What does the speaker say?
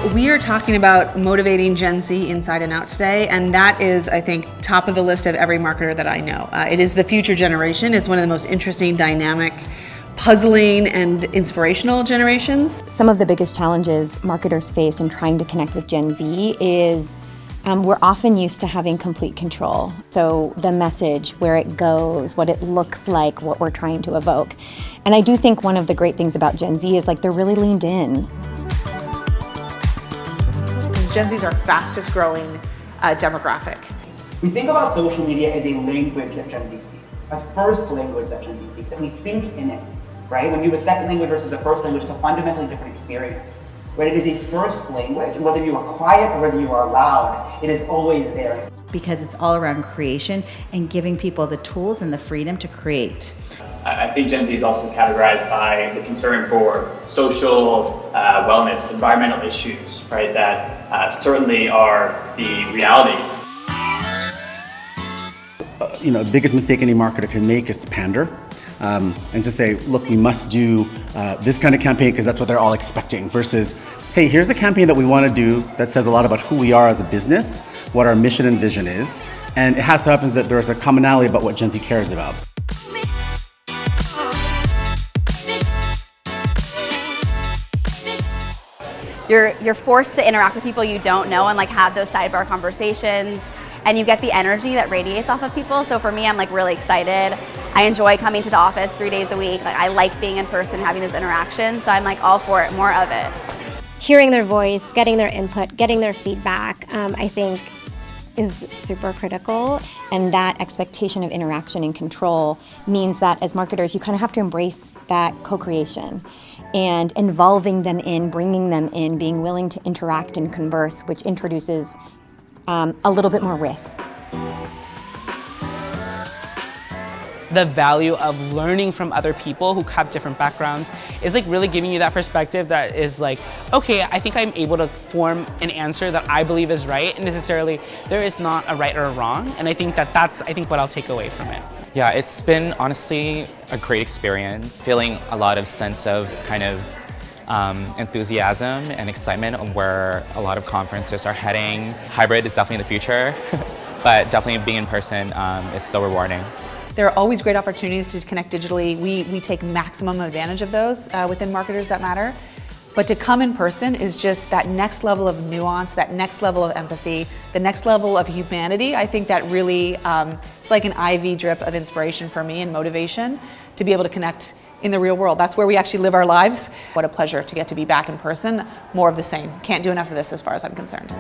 We are talking about motivating Gen Z inside and out today, and that is, I think, top of the list of every marketer that I know. It is the future generation. It's one of the most interesting, dynamic, puzzling, and inspirational generations. Some of the biggest challenges marketers face in trying to connect with Gen Z is we're often used to having complete control. So the message, where it goes, what it looks like, what we're trying to evoke. And I do think one of the great things about Gen Z is they're really leaned in. Gen Z is our fastest growing demographic. We think about social media as a language that Gen Z speaks, a first language that Gen Z speaks, that we think in it, right? When you have a second language versus a first language, it's a fundamentally different experience. Right? It is a first language, and whether you are quiet or whether you are loud, it is always there. Because it's all around creation and giving people the tools and the freedom to create. I think Gen Z is also categorized by the concern for social wellness, environmental issues, right? That certainly are the reality. The biggest mistake any marketer can make is to pander and to say, look, we must do this kind of campaign because that's what they're all expecting, versus, hey, here's a campaign that we want to do that says a lot about who we are as a business, what our mission and vision is, and it has to happen that there's a commonality about what Gen Z cares about. You're forced to interact with people you don't know and have those sidebar conversations, and you get the energy that radiates off of people. So for me, I'm really excited. I enjoy coming to the office 3 days a week. I like being in person, having those interactions. So I'm all for it, more of it. Hearing their voice, getting their input, getting their feedback, I think is super critical. And that expectation of interaction and control means that as marketers, you kind of have to embrace that co-creation and involving them in, bringing them in, being willing to interact and converse, which introduces a little bit more risk. The value of learning from other people who have different backgrounds is really giving you that perspective that is okay, I think I'm able to form an answer that I believe is right, and necessarily there is not a right or a wrong, and I think that's what I'll take away from it. Yeah, it's been honestly a great experience, feeling a lot of sense of enthusiasm and excitement on where a lot of conferences are heading. Hybrid is definitely the future, but definitely being in person is so rewarding. There are always great opportunities to connect digitally. We take maximum advantage of those within Marketers That Matter. But to come in person is just that next level of nuance, that next level of empathy, the next level of humanity. I think that really, it's like an IV drip of inspiration for me and motivation to be able to connect in the real world. That's where we actually live our lives. What a pleasure to get to be back in person. More of the same. Can't do enough of this as far as I'm concerned.